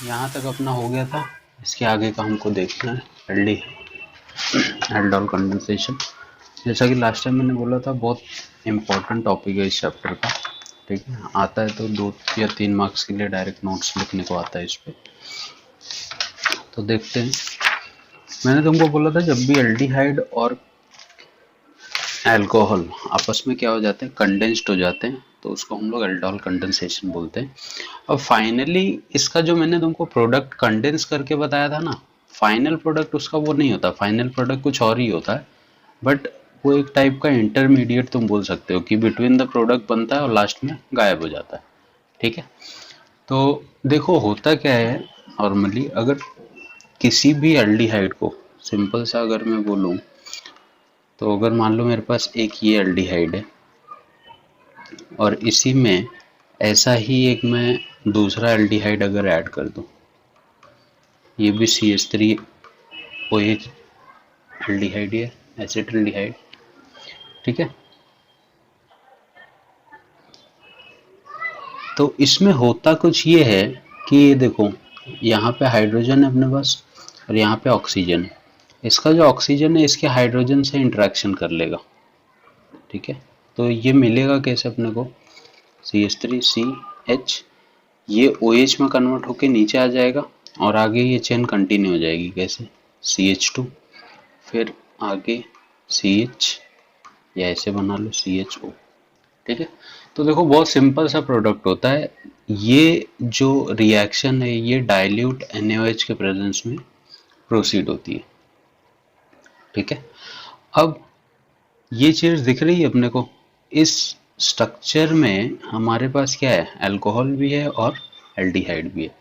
यहाँ तक अपना हो गया था। इसके आगे का हमको देखना है एल्डी एल्डोल कंडेंसेशन। जैसा कि लास्ट टाइम मैंने बोला था, बहुत इम्पोर्टेंट टॉपिक है इस चैप्टर का। ठीक है, आता है तो 2 या 3 मार्क्स के लिए डायरेक्ट नोट्स लिखने को आता है इस पे। तो देखते हैं। मैंने तुमको बोला था जब भी एल्डिहाइड और अल्कोहल आपस में क्या हो जाते हैं, कंडेंस्ड हो जाते हैं, तो उसको हम लोग एल्डोल कंडेंसेशन बोलते हैं। अब फाइनली इसका जो मैंने तुमको प्रोडक्ट कंडेंस करके बताया था ना, फाइनल प्रोडक्ट उसका वो नहीं होता, फाइनल प्रोडक्ट कुछ और ही होता है। बट वो एक टाइप का इंटरमीडिएट तुम बोल सकते हो कि बिटवीन द प्रोडक्ट बनता है और लास्ट में गायब हो जाता है। ठीक है, तो देखो होता क्या है नॉर्मली, अगर किसी भी एल्डिहाइड को सिंपल सा अगर मैं बोलूं, तो अगर मान लो मेरे पास एक ये एल्डिहाइड है और इसी में ऐसा ही एक मैं दूसरा एल्डिहाइड अगर ऐड कर दूं, ये भी CH3OH एल्डिहाइड है, एसिटिल्डिहाइड। ठीक है, तो इसमें होता कुछ ये है कि ये देखो, यहाँ पे हाइड्रोजन है अपने पास और यहाँ पे ऑक्सीजन है। इसका जो ऑक्सीजन है इसके हाइड्रोजन से इंटरेक्शन कर लेगा। ठीक है, तो ये मिलेगा कैसे अपने को, CH3CH, ये OH में कन्वर्ट होके नीचे आ जाएगा और आगे ये चेन कंटिन्यू हो जाएगी। कैसे, CH2, फिर आगे CH, या ऐसे बना लो CHO। ठीक है, तो देखो बहुत सिंपल सा प्रोडक्ट होता है। ये जो रिएक्शन है ये डाइल्यूट NaOH के प्रेजेंस में प्रोसीड होती है। ठीक है, अब ये चीज दिख रही है अपने को, इस स्ट्रक्चर में हमारे पास क्या है, अल्कोहल भी है और एल्डिहाइड भी है।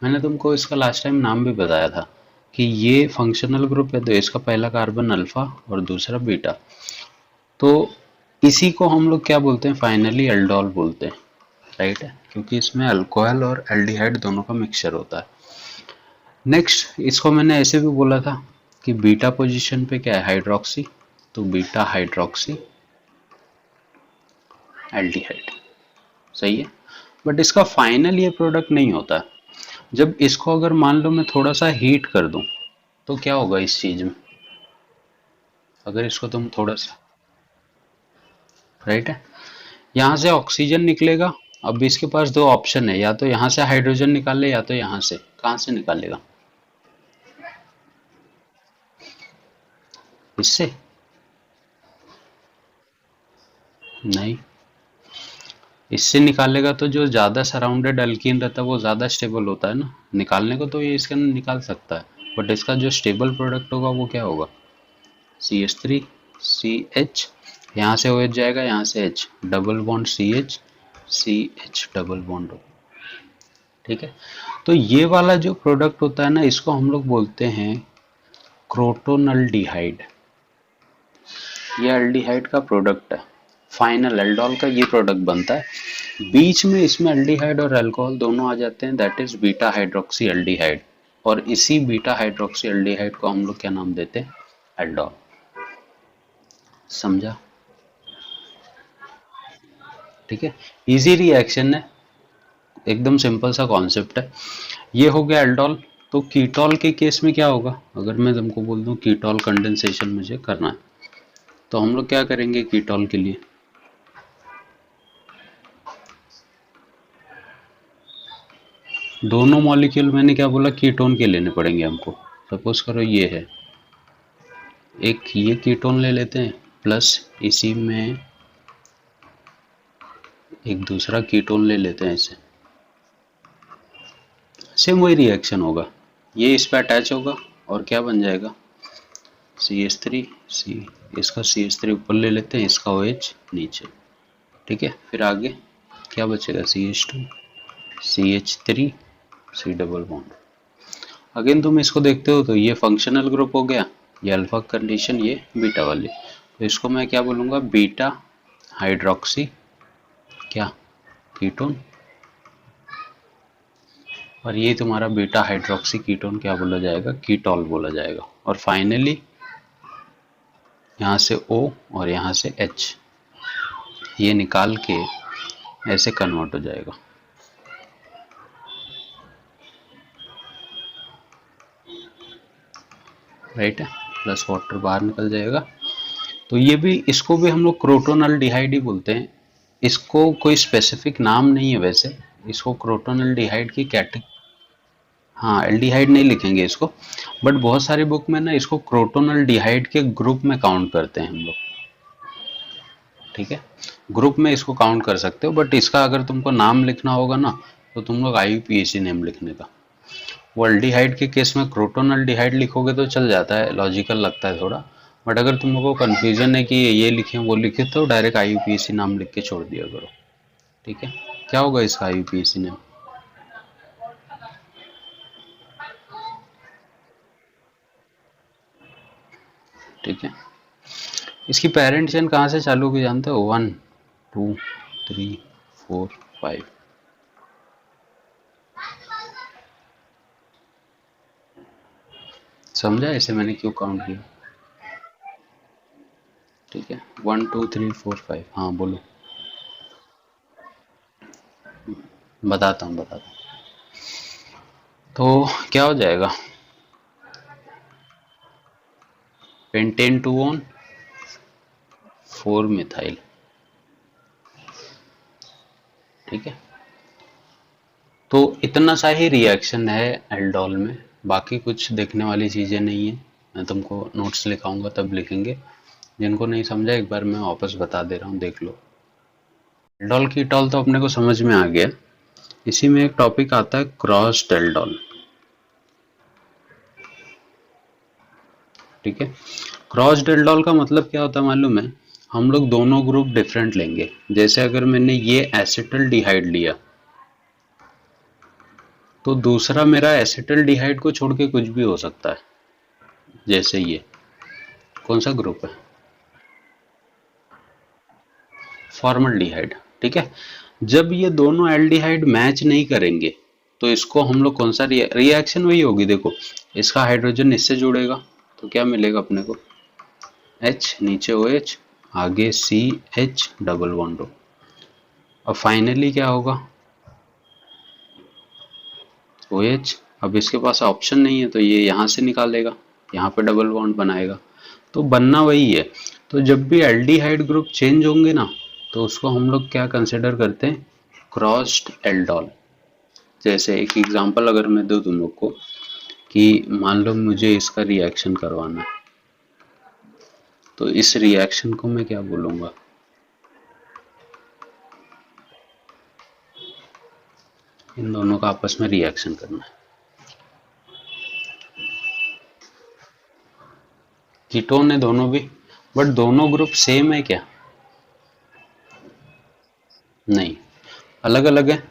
मैंने तुमको इसका लास्ट टाइम नाम भी बताया था कि ये फंक्शनल ग्रुप है, तो इसका पहला कार्बन अल्फा और दूसरा बीटा। तो इसी को हम लोग क्या बोलते हैं, फाइनली एल्डोल बोलते हैं। राइट है, क्योंकि इसमें अल्कोहल और एल्डिहाइड दोनों का मिक्सचर होता है। नेक्स्ट, इसको मैंने ऐसे भी बोला था कि बीटा पोजीशन पे क्या है, हाइड्रोक्सी, तो बीटा हाइड्रोक्सी एल्डिहाइड। सही है, बट इसका फाइनल ये प्रोडक्ट नहीं होता। जब इसको अगर मान लो मैं थोड़ा सा हीट कर दूं, तो क्या होगा इस चीज में, अगर इसको तुम थोड़ा सा, राइट है, यहाँ से ऑक्सीजन निकलेगा। अब इसके पास दो ऑप्शन है, या तो यहाँ से हाइड्रोजन निकाल ले या तो यहाँ से। कहाँ से निकालेगा, इससे नहीं, इससे निकालेगा तो जो ज्यादा सराउंडेड अल्कीन रहता है वो ज्यादा स्टेबल होता है ना, निकालने को तो ये इसके अंदर निकाल सकता है, बट इसका जो स्टेबल प्रोडक्ट होगा वो क्या होगा, CH3CH, यहाँ से OH जाएगा, यहाँ से H, double bond CH, CH double bond. ठीक है, तो ये वाला जो प्रोडक्ट होता है ना, इसको हम लोग बोलते हैं क्रोटोनल्डिहाइड। ये एल्डिहाइड का प्रोडक्ट है, फाइनल एल्डोल का ये प्रोडक्ट बनता है। बीच में इसमें एल्डिहाइड और अल्कोहल दोनों आ जाते हैं, that is beta hydroxy aldehyde. और इसी बीटा हाइड्रोक्सी एल्डिहाइड को हम लोग क्या नाम देते हैं, एल्डोल। समझा, ठीक है, इजी रिएक्शन है, एकदम सिंपल सा कॉन्सेप्ट है। ये हो गया एल्डोल। तो कीटोल के केस में क्या होगा, अगर मैं तुमको बोल दूं कीटोल कंडेंसेशन मुझे करना है, तो हम लोग क्या करेंगे कीटोल के लिए, दोनों मॉलिक्यूल मैंने क्या बोला कीटोन के लेने पड़ेंगे हमको। सपोज करो ये है, एक ये कीटोन ले लेते हैं, प्लस इसी में एक दूसरा कीटोन ले लेते हैं इसे। सेम वही रिएक्शन होगा, ये इस पे अटैच होगा और क्या बन जाएगा, CH3 C, इसका CH3 ऊपर ले लेते हैं, इसका OH नीचे। ठीक है, फिर आगे क्या बचेगा, CH2 CH3 C double bond. Again तुम इसको देखते हो तो ये फंक्शनल ग्रुप हो गया, ये अल्फा कंडीशन, ये बीटा वाली, तो इसको मैं क्या बोलूँगा, बीटा हाइड्रोक्सी क्या कीटोन, और ये तुम्हारा बीटा हाइड्रोक्सी कीटोन क्या बोला जाएगा, कीटोल बोला जाएगा। और फाइनली यहाँ से O और यहाँ से H, ये निकाल के ऐसे कन्वर्ट हो जाएगा। राइट है, प्लस वाटर बाहर निकल जाएगा। तो ये भी, इसको भी हम लोग क्रोटोनल्डिहाइड ही बोलते हैं। इसको कोई स्पेसिफिक नाम नहीं है वैसे, इसको क्रोटोनल्डिहाइड की कैटेगरी, हाँ एल्डिहाइड नहीं लिखेंगे इसको, बट बहुत सारी बुक में ना इसको क्रोटोनल्डिहाइड के ग्रुप में काउंट करते हैं हम लोग। ठीक है, ग्रुप में इसको काउंट कर सकते हो, बट इसका अगर तुमको नाम लिखना होगा ना तो तुम लोग IUPAC नेम लिखने का। वो एल्डिहाइड के केस में क्रोटोनल्डिहाइड लिखोगे तो चल जाता है, लॉजिकल लगता है थोड़ा, बट अगर तुम लोग को कन्फ्यूजन है कि ये लिखे वो लिखे तो डायरेक्ट IUPAC नाम लिख के छोड़ दिया करो। ठीक है, क्या होगा इसका IUPAC नेम? ठीक है, इसकी पेरेंट चेन कहाँ से चालू होगी जानते हो? 1 2 3 4 5। समझा ऐसे मैंने क्यों काउंट किया? ठीक है, 1 2 3 4 5। हाँ बोलो। बताता हूँ। तो क्या हो जाएगा? Pentane 2 on 4 methyl. ठीक है, तो इतना सा ही रिएक्शन है एल्डोल में, बाकी कुछ देखने वाली चीज़ें नहीं है। मैं तुमको नोट्स लिखाऊंगा तब लिखेंगे, जिनको नहीं समझा एक बार मैं वापस बता दे रहा हूँ, देख लो। एल्डोल कीटोल तो अपने को समझ में आ गया। इसी में एक टॉपिक आता है क्रॉस्ड एल्डोल। ठीक है, क्रॉस्ड एल्डोल का मतलब क्या होता है मालूम है? हम लोग दोनों ग्रुप डिफरेंट लेंगे। जैसे अगर मैंने ये एसिटल्डिहाइड लिया तो दूसरा मेरा एसिटल्डिहाइड को छोड़ के कुछ भी हो सकता है। जैसे ये कौन सा ग्रुप है? फॉर्मल्डिहाइड। ठीक है, जब ये दोनों एल्डिहाइड मैच नहीं करेंगे तो इसको हम लोग कौन सा रिएक्शन वही होगी, देखो इसका हाइड्रोजन इससे जुड़ेगा तो क्या मिलेगा अपने को? H, नीचे OH, आगे CH डबल बॉन्ड। अब फाइनली क्या होगा? OH। अब इसके पास ऑप्शन नहीं है तो ये यहाँ से निकालेगा, यहाँ पे डबल बॉन्ड बनाएगा, तो बनना वही है। तो जब भी एल्डिहाइड ग्रुप चेंज होंगे ना तो उसको हम लोग क्या कंसिडर करते हैं? Crossed aldol. जैसे एक एग्जांपल अगर मैं दूं तुम लोग को, कि मान लो मुझे इसका रिएक्शन करवाना है, तो इस रिएक्शन को मैं क्या बोलूंगा? इन दोनों का आपस में रिएक्शन करना है। कीटोन है दोनों भी, बट दोनों ग्रुप सेम है क्या? नहीं, अलग अलग है।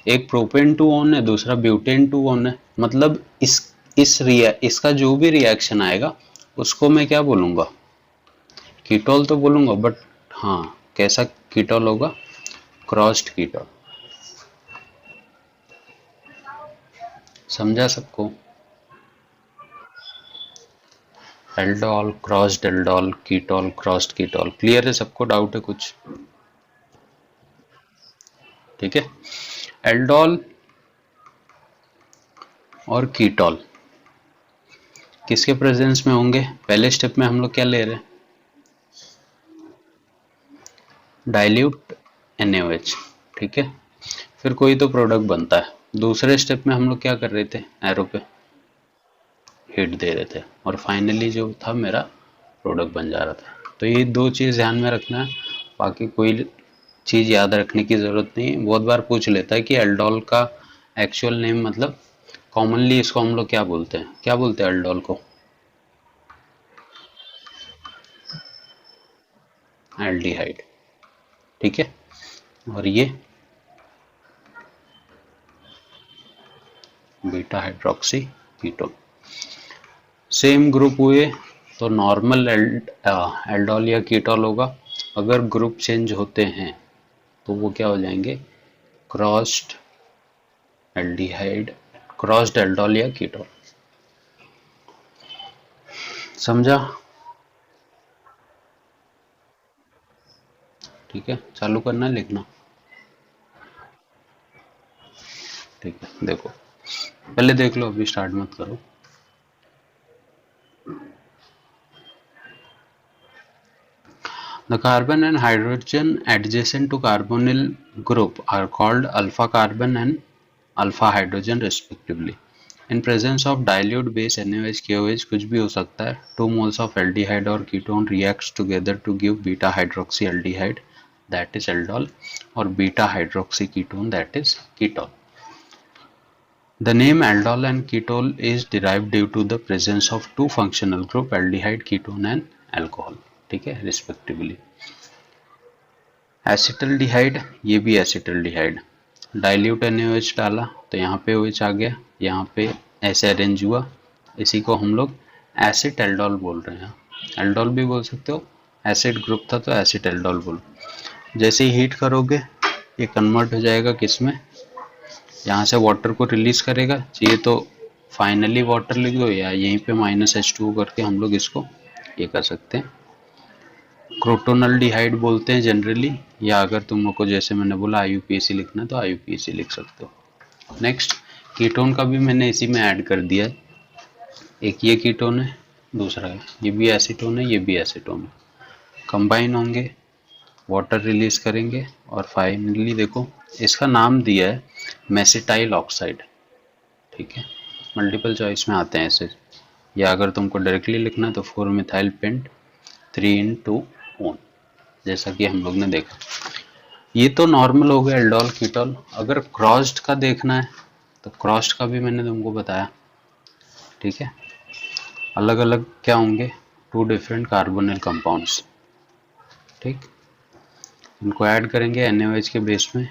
एक प्रोपेन टू ऑन है, दूसरा ब्यूटेन टू ऑन है। मतलब इसका जो भी रिएक्शन आएगा उसको मैं क्या बोलूंगा? कीटोल तो बोलूंगा, बट हाँ कैसा कीटोल होगा? Crossed ketol. समझा सबको? Aldol crossed aldol, ketol crossed ketol, clear है सबको? डाउट है कुछ? ठीक है, एल्डोल और कीटोल किसके प्रेजेंस में होंगे? पहले स्टेप में हम लोग क्या ले रहे हैं? Dilute NaOH। ठीक है, फिर कोई तो प्रोडक्ट बनता है। दूसरे स्टेप में हम लोग क्या कर रहे थे? एरो पे हीट दे रहे थे, और फाइनली जो था मेरा प्रोडक्ट बन जा रहा था। तो ये दो चीज़ ध्यान में रखना है, बाकी कोई चीज़ याद रखने की ज़रूरत नहीं है। बहुत बार पूछ लेता है कि एल्डोल का एक्चुअल नेम, मतलब कॉमनली इसको हम लोग क्या बोलते हैं? क्या बोलते हैं एल्डोल को? एल्डिहाइड। ठीक है, और ये beta hydroxy ketone. Same group हुए तो नॉर्मल एल्डोल या कीटोल होगा। अगर ग्रुप चेंज होते हैं तो वो क्या हो जाएंगे? क्रॉस्ड एल्डिहाइड, क्रॉस्ड एल्डोल या कीटोल। समझा? ठीक है, चालू करना है लिखना। ठीक है, देखो पहले देख लो, अभी स्टार्ट मत करो। The carbon and hydrogen adjacent to carbonyl group are called alpha carbon and alpha hydrogen respectively. In presence of dilute base NaOH KOH कुछ भी हो सकता है. 2 moles of aldehyde or ketone reacts together to give beta hydroxyaldehyde, that is aldol, or beta hydroxy ketone, that is ketol. The name aldol and ketol is derived due to the presence of two functional group aldehyde, ketone and alcohol. ठीक है, respectively. Acetaldehyde, ये भी acetaldehyde. Dilute NaOH डाला तो यहाँ पे OH आ गया, यहाँ पे ऐसे अरेंज हुआ. इसी को हम लोग एसिड एल्डोल बोल रहे हैं. एल्डोल भी बोल सकते हो, एसिड ग्रुप था तो एसिड एल्डोल बोलो. जैसे ही हीट करोगे ये कन्वर्ट हो जाएगा किस में, यहाँ से वाटर को रिलीज करेगा. चाहिए तो फाइनली वाटर लिख दो या यहीं पे -H2O करके हम लोग इसको ये कर सकते हैं. क्रोटोनल्डिहाइड बोलते हैं जनरली, या अगर तुम लोग को जैसे मैंने बोला IUPAC लिखना तो IUPAC लिख सकते हो. नेक्स्ट, कीटोन का भी मैंने इसी में ऐड कर दिया है. एक ये कीटोन है, दूसरा है ये भी एसीटोन है, ये भी एसीटोन है. कंबाइन होंगे, वाटर रिलीज करेंगे और फाइनली देखो इसका नाम दिया है मेसिटाइल ऑक्साइड. ठीक है, मल्टीपल चॉइस में आते हैं ऐसे, या अगर तुमको डायरेक्टली लिखना है तो 4 मिथाइल पेंट 3:1, जैसा कि हम लोग ने देखा. ये तो नॉर्मल हो गया एल्डोल कीटोल. अगर क्रॉस्ड का देखना है तो क्रॉस्ड का भी मैंने तुमको बताया. ठीक है, अलग अलग क्या होंगे, 2 डिफरेंट कार्बोनिल कंपाउंड्स. ठीक, इनको ऐड करेंगे NaOH के बेस में.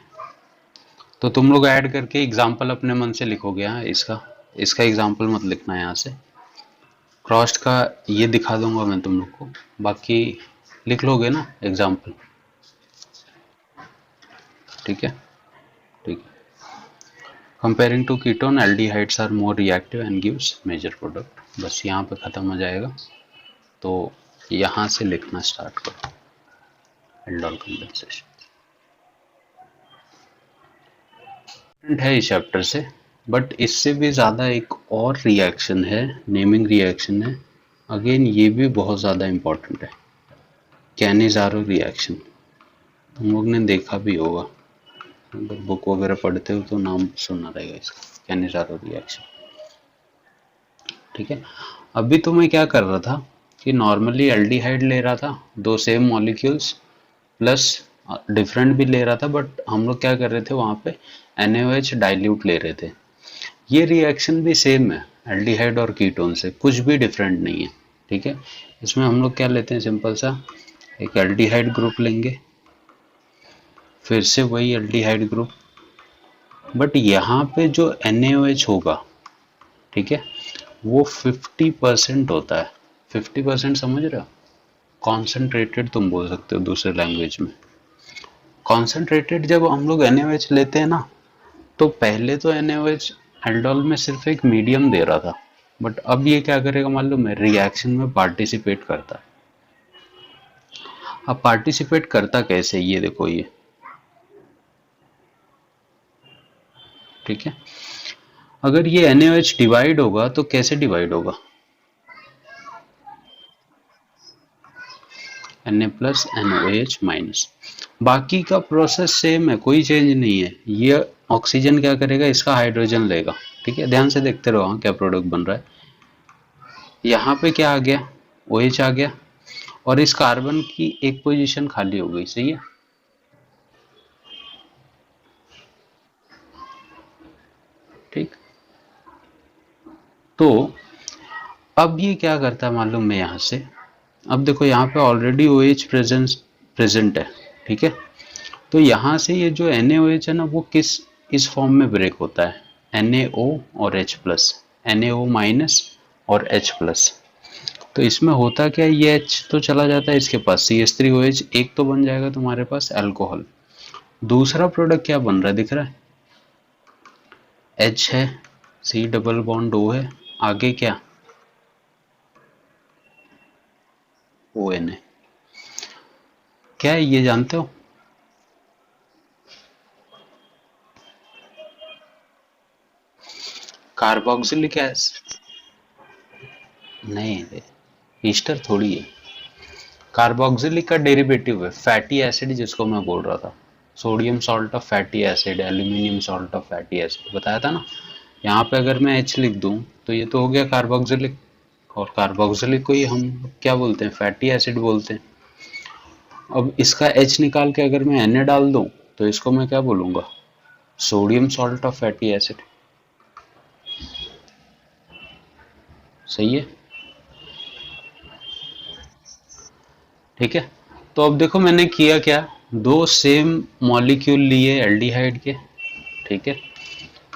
तो तुम लोग ऐड करके एग्जाम्पल अपने मन से लिखोगे. हाँ, इसका एग्जाम्पल मत लिखना यहाँ से. क्रॉस्ड का ये दिखा दूंगा मैं तुम लोग को, बाकी लिख लोगे ना एग्जाम्पल. ठीक है, ठीक है. Comparing to ketone, aldehydes are more reactive and gives major product. बस यहाँ पे खत्म हो जाएगा. तो यहाँ से लिखना स्टार्ट करो एल्डोल कंडेंसेशन है इस चैप्टर से. बट इससे भी ज़्यादा एक और रिएक्शन है, नेमिंग रिएक्शन है. अगेन ये भी बहुत ज़्यादा इम्पोर्टेंट है, कैनिज़ारो रिएक्शन. तुम लोग ने देखा भी होगा, अगर बुक वगैरह पढ़ते हो तो नाम सुनना रहेगा इसका, कैनिज़ारो रिएक्शन. ठीक है, अभी तो मैं क्या कर रहा था कि नॉर्मली एल्डिहाइड ले रहा था, 2 सेम मॉलिक्यूल्स प्लस डिफरेंट भी ले रहा था, बट हम लोग क्या कर रहे थे वहाँ पे NaOH डाइल्यूट ले रहे थे. ये रिएक्शन भी सेम है एल्डिहाइड और कीटोन से, कुछ भी डिफरेंट नहीं है. ठीक है, इसमें हम लोग क्या लेते हैं, सिंपल सा एक एल्डिहाइड ग्रुप लेंगे, फिर से वही एल्डिहाइड ग्रुप, बट यहाँ पे जो NaOH होगा, ठीक है, वो 50% होता है. 50% समझ रहे हो, कॉन्सेंट्रेटेड तुम बोल सकते हो दूसरे लैंग्वेज में. कॉन्सेंट्रेटेड जब हम लोग NaOH लेते हैं ना, तो पहले तो NaOH एल्डोल में सिर्फ एक मीडियम दे रहा था, बट अब ये क्या करेगा मालूम है, रिएक्शन में पार्टिसिपेट करता है. अब पार्टिसिपेट करता कैसे, ये देखो ये. ठीक है, अगर ये NaOH डिवाइड होगा तो कैसे डिवाइड होगा, Na प्लस NaOH माइनस. बाकी का प्रोसेस सेम है, कोई चेंज नहीं है. ये ऑक्सीजन क्या करेगा, इसका हाइड्रोजन लेगा. ठीक है, ध्यान से देखते रहो हाँ, क्या प्रोडक्ट बन रहा है. यहाँ पे क्या आ गया, OH आ गया, और इस कार्बन की एक पोजीशन खाली हो गई. सही है, ठीक. तो अब ये क्या करता है मालूम है, यहाँ से अब देखो यहाँ पे ऑलरेडी OH प्रेजेंट है. ठीक है, तो यहाँ से ये जो NaOH है ना, वो किस इस फॉर्म में ब्रेक होता है, NaO और H प्लस, NaO माइनस और H प्लस. तो इसमें होता क्या है, ये H तो चला जाता है इसके पास, CH3OH एक तो बन जाएगा तुम्हारे पास अल्कोहल. दूसरा प्रोडक्ट क्या बन रहा है दिख रहा है, H है, C डबल बॉन्ड O है, आगे क्या ON है. क्या है ये जानते हो, कार्बोक्सिलिक एसिड. नहीं ईस्टर थोड़ी है, कार्बोक्सिलिक का डेरिवेटिव है फैटी एसिड, जिसको मैं बोल रहा था, sodium salt of fatty acid, aluminium salt of fatty acid बताया था ना। यहाँ पे अगर मैं H लिख दूं तो ये तो हो गया कार्बोक्सिलिक, और कार्बोक्सिलिक को ही हम क्या बोलते हैं, फैटी एसिड बोलते हैं। अब इसका H निकाल के अगर मैं Na डाल दूं तो इसको मैं क्या बोलूंगा, sodium salt of fatty acid. सही है, ठीक है। तो अब देखो मैंने किया क्या, दो सेम मॉलिक्यूल लिए एल्डिहाइड के, ठीक है,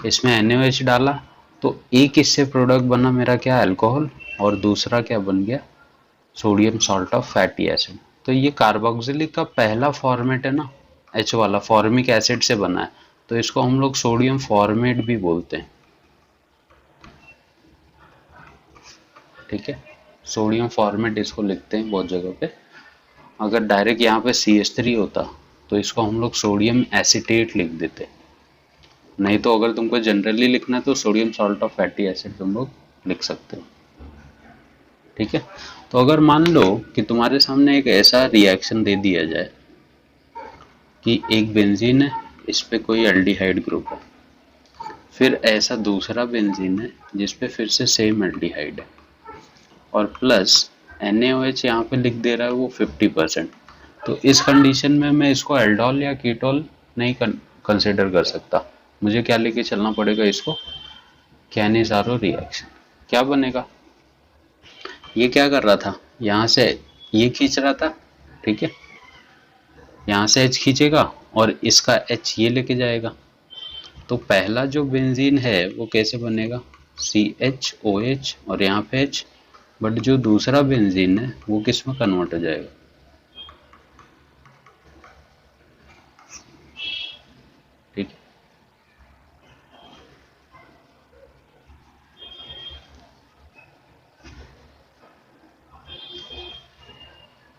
इसमें NaOH डाला, तो एक इससे प्रोडक्ट बना मेरा क्या, अल्कोहल, और दूसरा क्या बन गया, sodium salt of fatty acid. तो ये कार्बोक्सिलिक का पहला फॉर्मेट है ना, H वाला, फॉर्मिक एसिड से बना है, तो इसको हम लोग सोडियम फॉर्मेट भी बोलते हैं, ठीक है। सोडियम फॉर्मेट इसको लिखते हैं बहुत जगह पे। अगर डायरेक्ट यहाँ पे CH3 होता तो इसको हम लोग सोडियम एसिटेट लिख देते, नहीं तो अगर तुमको जनरली लिखना है तो sodium salt of fatty acid तुम लोग लिख सकते हो, ठीक है। तो अगर मान लो कि तुम्हारे सामने एक ऐसा रिएक्शन दे दिया जाए कि एक बेंजीन है, इस पे कोई एल्डिहाइड ग्रुप है, फिर ऐसा दूसरा बेंजीन है जिस पे फिर से सेम एल्डिहाइड है, और प्लस NaOH यहाँ पे लिख दे रहा है वो 50%, तो इस कंडीशन में मैं इसको एल्डोल या कीटोल नहीं कंसिडर कर सकता, मुझे क्या लेके चलना पड़ेगा इसको, कैनिज़ारो रिएक्शन। क्या बनेगा, ये क्या कर रहा था, यहाँ से ये खींच रहा था, ठीक है, यहाँ से H खींचेगा और इसका H ये लेके जाएगा, तो पहला जो बेंजीन है वो कैसे बनेगा, CHOH और यहाँ पे H, बट जो दूसरा बेंजीन है वो किस में कन्वर्ट हो जाएगा, ठीक है।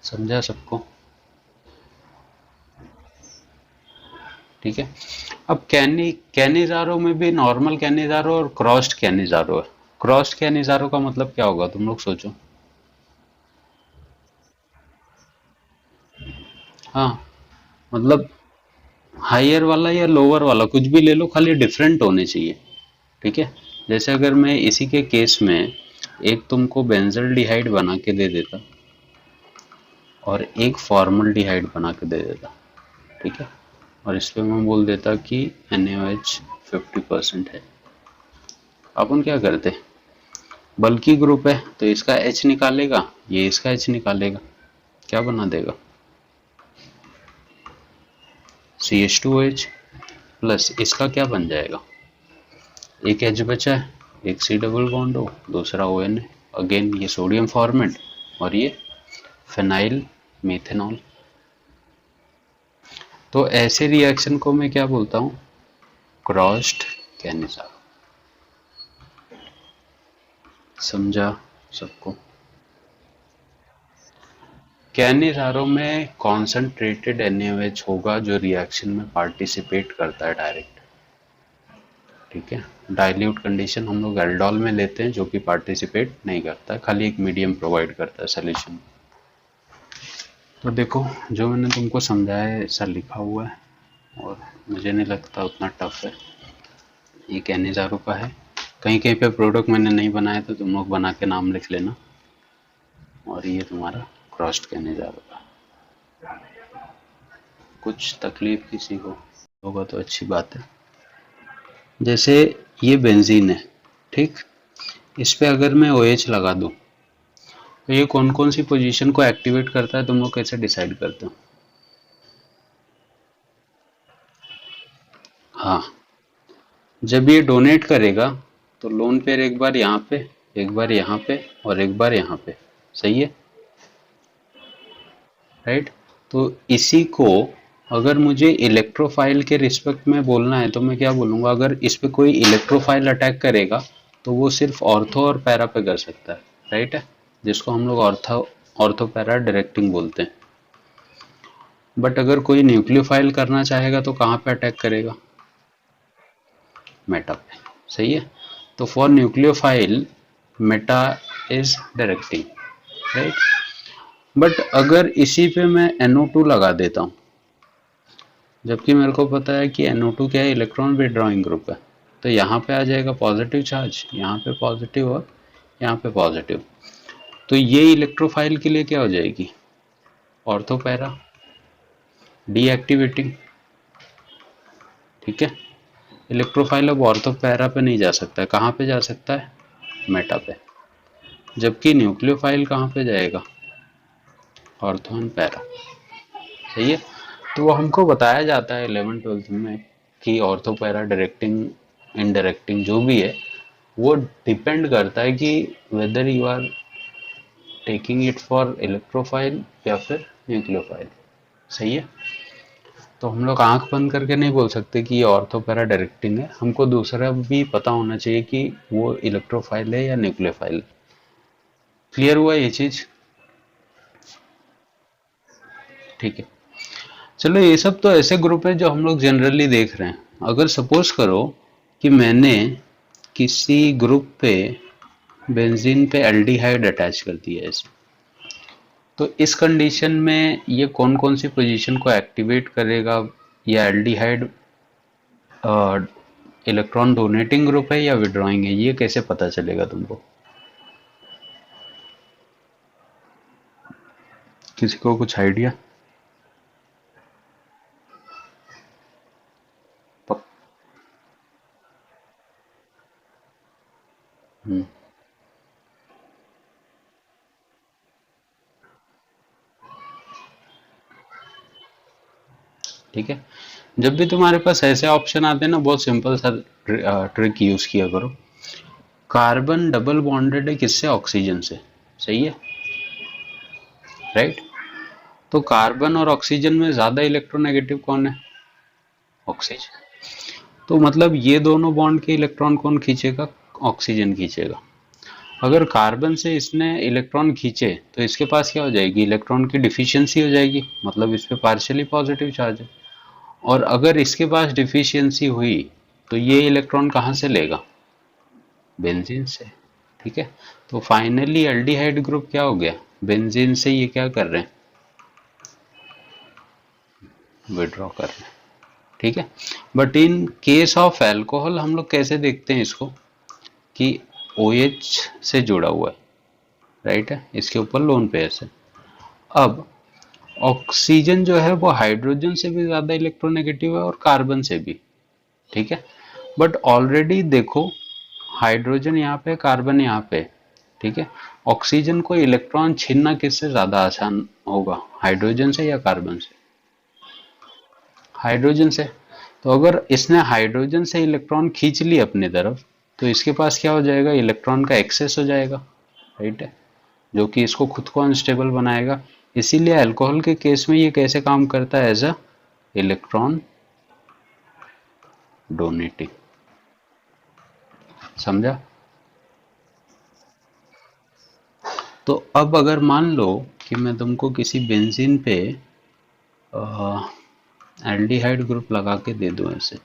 समझा सबको, ठीक है। अब कैनिज़ारो में भी नॉर्मल कैनिज़ारो और क्रॉस्ड कैनिज़ारो है। क्रॉस्ड कैनिज़ारो का मतलब क्या होगा, तुम लोग सोचो। हाँ, मतलब हायर वाला या लोअर वाला कुछ भी ले लो, खाली डिफरेंट होने चाहिए, ठीक है। जैसे अगर मैं इसी के केस में एक तुमको बेंजल्डिहाइड बना के दे देता और एक फॉर्मल्डिहाइड बना के दे देता, ठीक है, और इस पे मैं बोल देता कि NaOH 50% है, अपन क्या करते, बल्कि ग्रुप है तो इसका H निकालेगा, ये इसका H निकालेगा, क्या बना देगा, CH2OH, प्लस इसका क्या बन जाएगा, एक H बचा है, एक C डबल बॉन्ड हो, दूसरा ON है, अगेन ये सोडियम फॉर्मेट, और ये फिनाइल मेथेनॉल। तो ऐसे रिएक्शन को मैं क्या बोलता हूँ, क्रॉस्ड कैनिज़ारो। समझा सबको। कैनिज़ारो में कॉन्सेंट्रेटेड NaOH होगा जो रिएक्शन में पार्टिसिपेट करता है डायरेक्ट, ठीक है। डाइल्यूट कंडीशन हम लोग एल्डोल में लेते हैं जो कि पार्टिसिपेट नहीं करता है, खाली एक मीडियम प्रोवाइड करता है सोल्यूशन। तो देखो जो मैंने तुमको समझाया है ऐसा लिखा हुआ है, और मुझे नहीं लगता उतना टफ है। ये कैनिज़ारो का है, कहीं कहीं पे प्रोडक्ट मैंने नहीं बनाया तो तुम लोग बना के नाम लिख लेना, और ये तुम्हारा क्रॉस्ड कैनिज़ारो का। कुछ तकलीफ किसी को होगा तो अच्छी बात है। जैसे ये बेंजीन है, ठीक, इस पे अगर मैं OH लगा दूं तो ये कौन कौन सी पोजीशन को एक्टिवेट करता है, तुम लोग कैसे डिसाइड करते हो। हाँ, जब ये डोनेट करेगा तो लोन पेयर एक बार यहाँ पे, एक बार यहाँ पे, और एक बार यहाँ पे, सही है, राइट। तो इसी को अगर मुझे इलेक्ट्रोफाइल के रिस्पेक्ट में बोलना है तो मैं क्या बोलूँगा, अगर इस पे कोई इलेक्ट्रोफाइल अटैक करेगा तो वो सिर्फ ऑर्थो और पैरा पे कर सकता है, राइट है, जिसको हम लोग ऑर्थो पैरा डायरेक्टिंग बोलते हैं। बट अगर कोई न्यूक्लियोफाइल करना चाहेगा तो कहाँ पे अटैक करेगा, मेटा पे, सही है। तो for nucleophile Meta is directing, right. But अगर इसी पे मैं NO2 लगा देता हूँ, जबकि मेरे को पता है कि NO2 क्या है, इलेक्ट्रॉन विड्रॉइंग ग्रुप है, तो यहाँ पे आ जाएगा पॉजिटिव चार्ज, यहाँ पे पॉजिटिव और यहाँ पे पॉजिटिव। तो ये इलेक्ट्रोफाइल के लिए क्या हो जाएगी, ऑर्थो पैरा, डीएक्टिवेटिंग। ठीक है, इलेक्ट्रोफाइल अब ऑर्थो पैरा पे नहीं जा सकता है, कहाँ पे जा सकता है, मेटा पे। जबकि न्यूक्लियोफाइल कहाँ पे जाएगा, ऑर्थो एंड पैरा। सही है। तो वो हमको बताया जाता है 11th-12th में कि ऑर्थो पैरा डायरेक्टिंग इनडायरेक्टिंग जो भी है वो डिपेंड करता है कि whether you are taking it for electrophile या फिर न्यूक्लियोफाइल। सही है। तो हम लोग आंख बंद करके नहीं बोल सकते कि ये ऑर्थो पैरा डायरेक्टिंग है, हमको दूसरा भी पता होना चाहिए कि वो इलेक्ट्रोफाइल है या न्यूक्लियोफाइल। क्लियर हुआ ये चीज। ठीक है, चलो ये सब तो ऐसे ग्रुप है जो हम लोग जनरली देख रहे हैं। अगर सपोज करो कि मैंने किसी ग्रुप पे बेंजीन पे एल्डिहाइड अटैच कर दिया है, तो इस कंडीशन में ये कौन कौन सी पोजीशन को एक्टिवेट करेगा, या एल्डिहाइड इलेक्ट्रॉन डोनेटिंग ग्रुप है या विड्रॉइंग है, ये कैसे पता चलेगा तुमको, किसी को कुछ आइडिया? हम्म, ठीक है। जब भी तुम्हारे पास ऐसे ऑप्शन आते हैं ना, बहुत सिंपल सा ट्रिक यूज किया करो। कार्बन डबल बॉन्डेड है किससे, ऑक्सीजन से। सही है, राइट। तो कार्बन और ऑक्सीजन में ज्यादा इलेक्ट्रोनेगेटिव कौन है, ऑक्सीजन। तो मतलब ये दोनों बॉन्ड के इलेक्ट्रॉन कौन खींचेगा, ऑक्सीजन खींचेगा। अगर कार्बन से इसने इलेक्ट्रॉन खींचे तो इसके पास क्या हो जाएगी, इलेक्ट्रॉन की डिफिशियंसी हो जाएगी, मतलब इस पे पार्शियली पॉजिटिव चार्ज है। और अगर इसके पास डिफिशियंसी हुई तो ये इलेक्ट्रॉन कहाँ से लेगा, बेंजीन से। ठीक है। तो फाइनली एल्डिहाइड ग्रुप क्या हो गया, बेंजीन से ये क्या कर रहे हैं, विड्रॉ कर रहे हैं। ठीक है। But in case of alcohol हम लोग कैसे देखते हैं इसको, कि OH से जुड़ा हुआ है, राइट है, इसके ऊपर लोन पेयर्स है। अब ऑक्सीजन जो है वो हाइड्रोजन से भी ज्यादा इलेक्ट्रोनेगेटिव है और कार्बन से भी। ठीक है। बट ऑलरेडी देखो, हाइड्रोजन यहाँ पे, कार्बन यहाँ पे। ठीक है। ऑक्सीजन को इलेक्ट्रॉन छीनना किससे ज्यादा आसान होगा, हाइड्रोजन से या कार्बन से, हाइड्रोजन से। तो अगर इसने हाइड्रोजन से इलेक्ट्रॉन खींच ली अपनी तरफ, तो इसके पास क्या हो जाएगा, इलेक्ट्रॉन का एक्सेस हो जाएगा, राइट है, जो कि इसको खुद को अनस्टेबल बनाएगा। इसीलिए अल्कोहल के केस में ये कैसे काम करता है, एज अ इलेक्ट्रॉन डोनेटिंग। समझा। तो अब अगर मान लो कि मैं तुमको किसी बेंजीन पे एल्डिहाइड ग्रुप लगा के दे दूं ऐसे,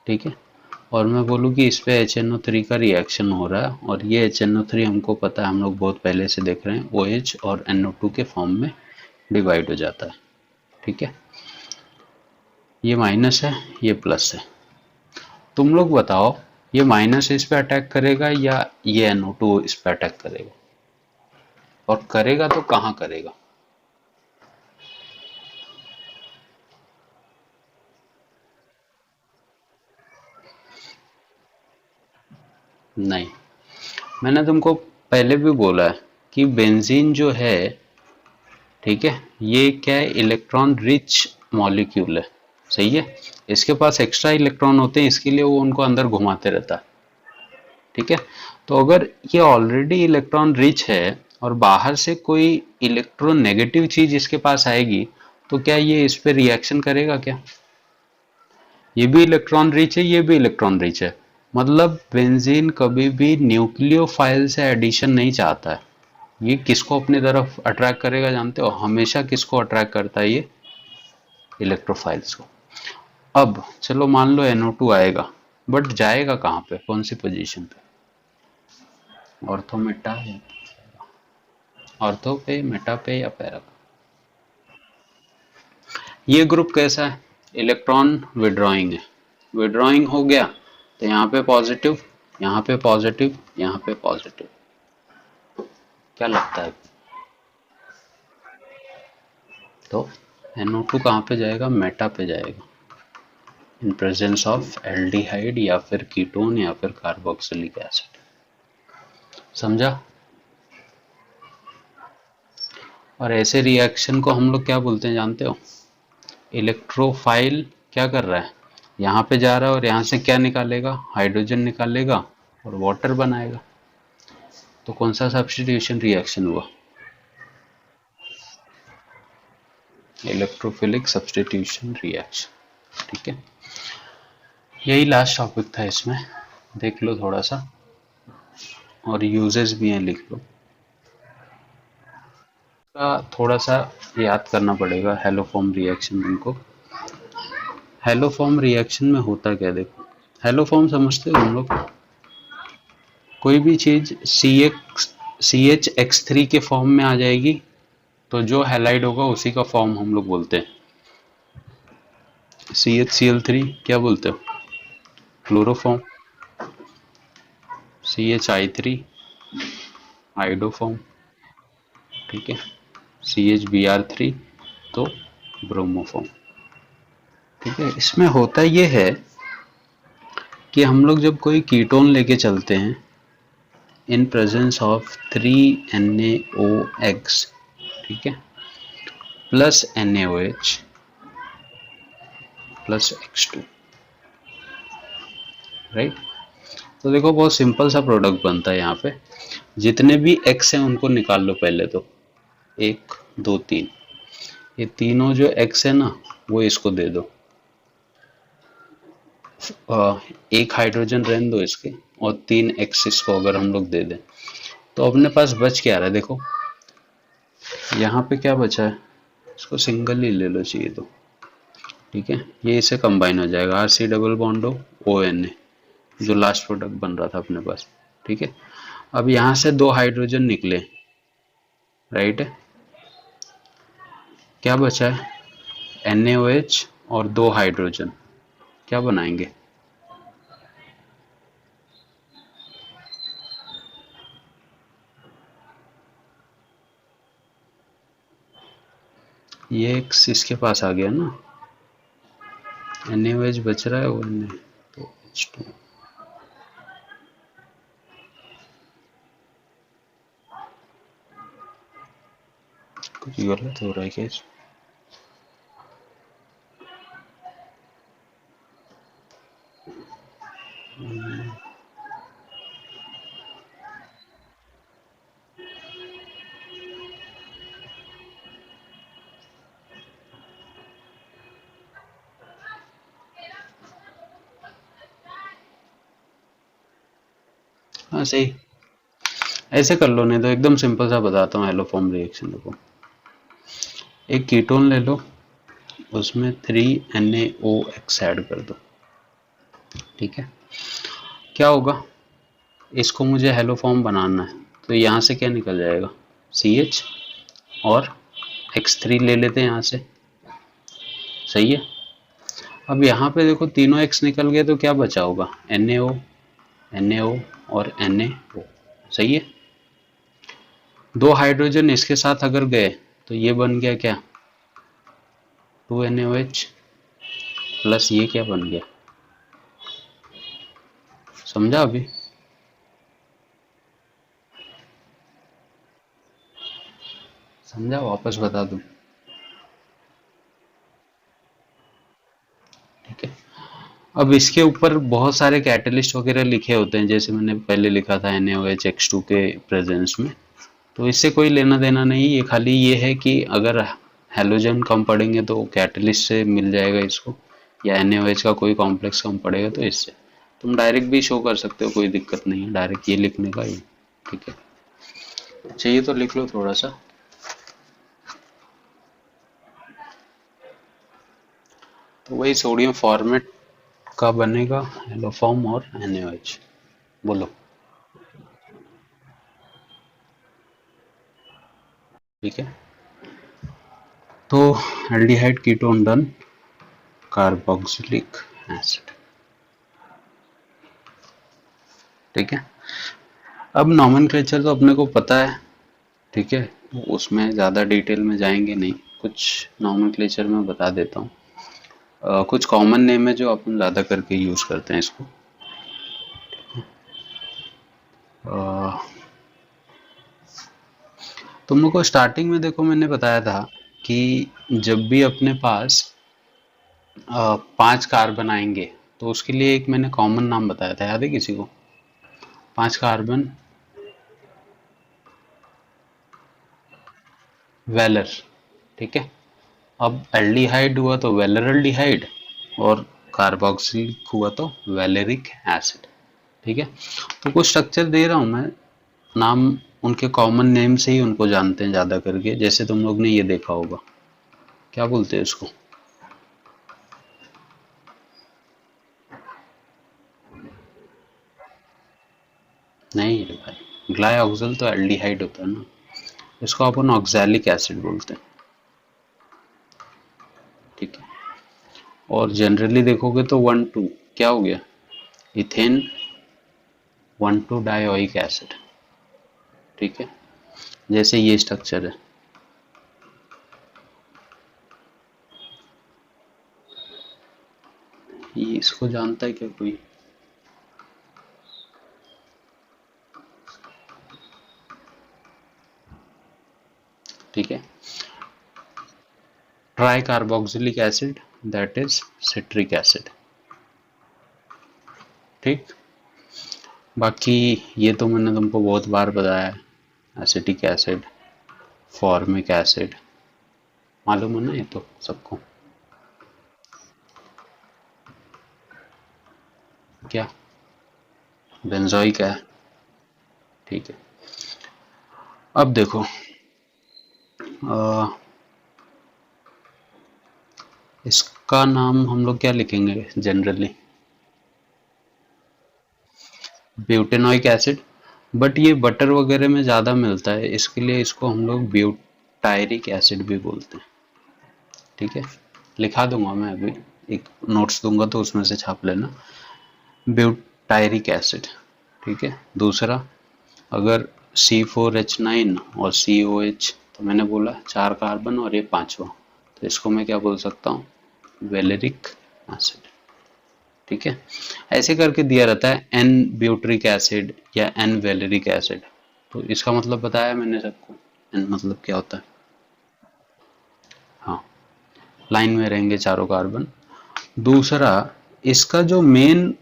ठीक है, और मैं बोलूँ कि इस पे HNO3 का रिएक्शन हो रहा है, और ये HNO3 हमको पता है, हम लोग बहुत पहले से देख रहे हैं, OH और NO2 के फॉर्म में डिवाइड हो जाता है। ठीक है। ये माइनस है, ये प्लस है। तुम लोग बताओ, ये माइनस इस पे अटैक करेगा या ये NO2 इस पे अटैक करेगा, और करेगा तो कहाँ करेगा? नहीं, मैंने तुमको पहले भी बोला है कि बेंजीन जो है, ठीक है, ये क्या है, इलेक्ट्रॉन रिच मॉलिक्यूल है। सही है। इसके पास एक्स्ट्रा इलेक्ट्रॉन होते हैं, इसके लिए वो उनको अंदर घुमाते रहता है। ठीक है। तो अगर ये ऑलरेडी इलेक्ट्रॉन रिच है और बाहर से कोई इलेक्ट्रॉन नेगेटिव चीज इसके पास आएगी, तो क्या ये इस पे रिएक्शन करेगा क्या? ये भी इलेक्ट्रॉन रिच है, ये भी इलेक्ट्रॉन रिच है, मतलब बेंजीन कभी भी न्यूक्लियोफाइल से एडिशन नहीं चाहता है। ये किसको अपनी तरफ अट्रैक्ट करेगा जानते हो, हमेशा किसको अट्रैक्ट करता है ये, इलेक्ट्रोफाइल्स को। अब चलो मान लो NO2 आएगा, बट जाएगा कहाँ पे, कौन सी पोजीशन पे, ऑर्थो मेटा है। ऑर्थो पे, मेटा पे या पैरा। ये ग्रुप कैसा है? इलेक्ट्रॉन विड्रॉइंग है। विड्रॉइंग हो गया तो यहाँ पे पॉजिटिव, यहाँ पे पॉजिटिव, यहाँ पे पॉजिटिव। क्या लगता है? तो NO2 कहाँ पे जाएगा? मेटा पे जाएगा, इन प्रेजेंस ऑफ एल्डिहाइड या फिर कीटोन या फिर कार्बोक्सिलिक एसिड। समझा? और ऐसे रिएक्शन को हम लोग क्या बोलते हैं जानते हो? इलेक्ट्रोफाइल क्या कर रहा है? यहाँ पे जा रहा है और यहाँ से क्या निकालेगा? हाइड्रोजन निकालेगा और वाटर बनाएगा। तो कौन सा सब्स्टिट्यूशन रिएक्शन हुआ? Electrophilic substitution reaction. ठीक है, यही लास्ट टॉपिक था इसमें, देख लो थोड़ा सा, और यूजेस भी हैं लिख लो। का थोड़ा सा याद करना पड़ेगा हेलोफॉर्म रिएक्शन तुमको। हेलोफॉर्म रिएक्शन में होता क्या, देखो हेलोफॉर्म समझते हो हम लोग? कोई भी चीज CH3 के फॉर्म में आ जाएगी तो जो हैलाइड होगा उसी का फॉर्म हम लोग बोलते हैं CHCl3। क्या बोलते हो? क्लोरोफॉर्म। CHI3 iodoform. ठीक है, CHBr3 तो ब्रोमोफॉर्म। ठीक है, इसमें होता ये है कि हम लोग जब कोई कीटोन लेके चलते हैं इन प्रेजेंस ऑफ 3NaOX, ठीक है, plus NaOH plus X2, right. तो देखो बहुत सिंपल सा प्रोडक्ट बनता है यहाँ पे। जितने भी X हैं उनको निकाल लो पहले तो, 1 2 3। ये तीनों जो X है ना वो इसको दे दो, एक हाइड्रोजन रहने दो इसके, और 3 X इसको अगर हम लोग दे दें तो अपने पास बच क्या आ रहा है? देखो यहाँ पे क्या बचा है, इसको सिंगल ही ले लो चाहिए तो। ठीक है, ये इसे कंबाइन हो जाएगा, RC डबल बॉन्ड हो ONA, जो लास्ट प्रोडक्ट बन रहा था अपने पास। ठीक है, अब यहाँ से 2 हाइड्रोजन निकले, राइट है, क्या बचा है? NaOH और 2 हाइड्रोजन, क्या बनाएंगे? ये X इसके पास आ गया ना, NaOH बच रहा है ONA, तो H2। कुछ गलत हो रहा है क्या? हाँ सही, ऐसे कर लो, नहीं तो एकदम सिंपल सा बताता हूँ हेलोफॉर्म रिएक्शन। देखो एक कीटोन ले लो, उसमें 3NaOX ऐड कर दो। ठीक है, क्या होगा? इसको मुझे हेलोफॉर्म बनाना है तो यहाँ से क्या निकल जाएगा? CH और X3 ले लेते हैं यहाँ से, सही है। अब यहाँ पे देखो तीनों X निकल गए तो क्या बचा होगा? NaO, NaO और NaO, सही है। 2 हाइड्रोजन इसके साथ अगर गए तो ये बन गया क्या? 2NaOH प्लस ये क्या बन गया? समझा अभी? समझा? वापस बता दूं? ठीक है, अब इसके ऊपर बहुत सारे कैटलिस्ट वगैरह लिखे होते हैं, जैसे मैंने पहले लिखा था NaOH X2 के प्रेजेंस में, तो इससे कोई लेना देना नहीं। ये खाली ये है कि अगर हेलोजन कम पड़ेंगे तो कैटलिस्ट से मिल जाएगा इसको, या NaOH का कोई कॉम्प्लेक्स कम पड़ेगा तो इससे। तुम डायरेक्ट भी शो कर सकते हो, कोई दिक्कत नहीं है डायरेक्ट ये लिखने का ही। ठीक है, चाहिए तो लिख लो थोड़ा सा। तो वही सोडियम फॉर्मेट का बनेगा हेलोफॉर्म और NaOH। बोलो। ठीक है, तो aldehyde ketone done, carboxylic acid. ठीक है, अब नॉमेनक्लेचर तो अपने को पता है। ठीक है, उसमें ज़्यादा डिटेल में जाएंगे नहीं, कुछ नॉमेनक्लेचर में बता देता हूँ। कुछ कॉमन नेम है जो अपन ज़्यादा करके यूज़ करते हैं इसको। अ, तुम लोग को स्टार्टिंग में देखो मैंने बताया था कि जब भी अपने पास 5 कार्बन आएंगे तो उसके लिए एक मैंने कॉमन नाम बताया था, याद है किसी को? 5 कार्बन वेलर। ठीक है, अब एल्डिहाइड हुआ तो वेलरल्डिहाइड, और कार्बोक्सिलिक हुआ तो वेलेरिक एसिड। ठीक है, तो कुछ स्ट्रक्चर दे रहा हूं मैं, नाम उनके कॉमन नेम से ही उनको जानते हैं ज़्यादा करके। जैसे तुम लोग ने ये देखा होगा, क्या बोलते हैं उसको? नहीं रे भाई, ग्लाइऑक्सिल तो एल्डिहाइड होता है ना, इसको अपन ऑक्सैलिक एसिड बोलते हैं। ठीक है, और जनरली देखोगे तो 1,2 क्या हो गया? Ethane 1,2 dioic acid. ठीक है, जैसे ये स्ट्रक्चर है। ये इसको जानता है क्या कोई? ठीक है, try carboxylic acid, that is citric acid. ठीक, बाकी ये तो मैंने तुमको बहुत बार बताया है। एसिटिक एसिड, फॉर्मिक एसिड, मालूम है ना ये तो सबको। क्या बेंजोइक है? ठीक है, अब देखो, आ, इसका नाम हम लोग क्या लिखेंगे जनरली? ब्यूटेनोइक एसिड, बट ये बटर वगैरह में ज़्यादा मिलता है, इसके लिए इसको हम लोग ब्यूटायरिक एसिड भी बोलते हैं। ठीक है, लिखा दूंगा मैं अभी, एक नोट्स दूंगा तो उसमें से छाप लेना, ब्यूटायरिक एसिड। ठीक है, दूसरा, अगर C4H9 और COH, तो मैंने बोला 4 कार्बन और ये पांचवा, तो इसको मैं क्या बोल सकता हूँ? Valeric acid. ठीक है, ऐसे करके दिया रहता है एन ब्यूटरिक एसिड या एन वेलेरिक एसिड, तो इसका मतलब बताया मैंने सबको, एन मतलब क्या होता है। हाँ, लाइन में रहेंगे चारों कार्बन। दूसरा, इसका जो मेन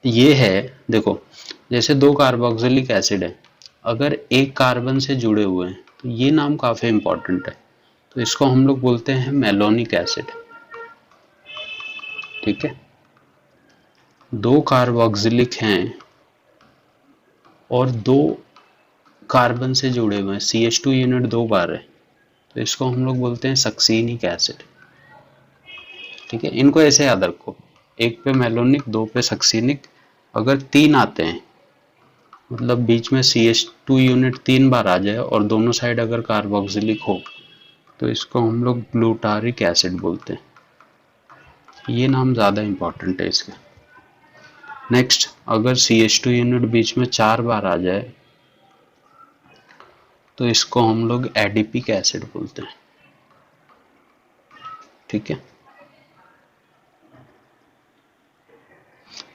ये है, देखो, जैसे 2 कार्बोक्सिलिक एसिड है, अगर एक कार्बन से जुड़े हुए हैं तो ये नाम काफी इंपॉर्टेंट है, तो इसको हम लोग बोलते हैं मेलोनिक एसिड। ठीक है, 2 कार्बोक्सिलिक हैं और 2 कार्बन से जुड़े हुए हैं, CH2 यूनिट 2 बार है, तो इसको हम लोग बोलते हैं सक्सीनिक एसिड। ठीक है, इनको ऐसे याद रखो, एक पे मेलोनिक, 2 पे सक्सीनिक। अगर 3 आते हैं, मतलब बीच में CH2 यूनिट 3 बार आ जाए और दोनों साइड अगर कार्बोक्सिलिक हो, तो इसको हम लोग ग्लूटारिक एसिड बोलते हैं। ये नाम ज़्यादा इंपॉर्टेंट है इसके। नेक्स्ट, अगर CH2 यूनिट बीच में 4 बार आ जाए, तो इसको हम लोग एडिपिक एसिड बोलते हैं। ठीक है,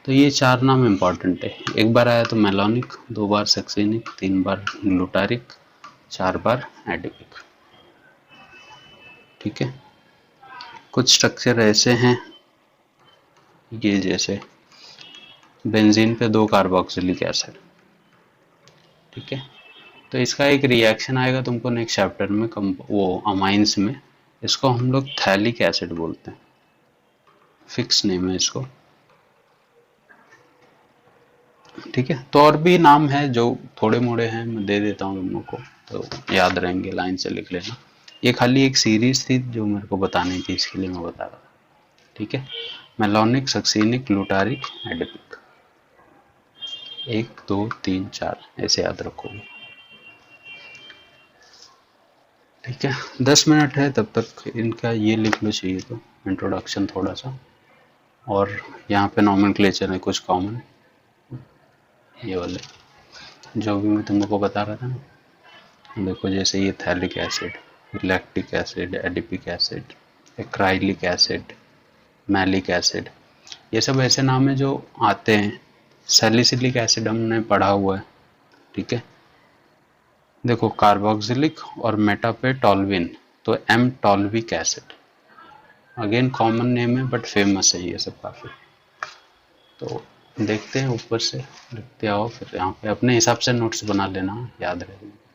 तो ये 4 नाम इंपॉर्टेंट है, एक बार आया तो मेलोनिक, 2 बार सक्सीनिक, 3 बार ग्लूटारिक, 4 बार एडिपिक। ठीक है, कुछ स्ट्रक्चर ऐसे हैं, ये जैसे बेंजीन पे 2 कार्बोक्सिलिक एसिड। ठीक है, तो इसका एक रिएक्शन आएगा तुमको नेक्स्ट चैप्टर में, वो अमाइंस में, इसको हम लोग थैलिक एसिड बोलते हैं, फिक्स नेम है इसको। ठीक है, तो और भी नाम है जो थोड़े मोड़े हैं, मैं दे देता हूँ तुम लोग को, तो याद रहेंगे, लाइन से लिख लेना। ये खाली एक सीरीज थी जो मेरे को बतानी थी, इसके लिए मैं बता रहा था। ठीक है, मेलोनिक, सक्सीनिक, ग्लूटारिक, एडिपिक, 1 2 3 4 ऐसे याद रखोगे। ठीक है, 10 मिनट है, तब तक इनका ये लिख लो चाहिए तो इंट्रोडक्शन थोड़ा सा, और यहाँ पे नॉमेनक्लेचर है कुछ कॉमन, ये वाले जो भी मैं तुमको बता रहा था ना। देखो जैसे ये phthalic acid, lactic acid, adipic acid, acrylic acid, malic acid, ये सब ऐसे नाम है जो आते हैं। सैलिसिलिक एसिड हमने पढ़ा हुआ है, ठीक है। देखो कार्बोक्सिलिक और मेटा पे टॉल्विन, तो M toluic acid, again common name है बट फेमस है ये सब काफ़ी। तो देखते हैं ऊपर से लिखते आओ, फिर यहाँ पे अपने हिसाब से नोट्स बना लेना, याद रहेगा।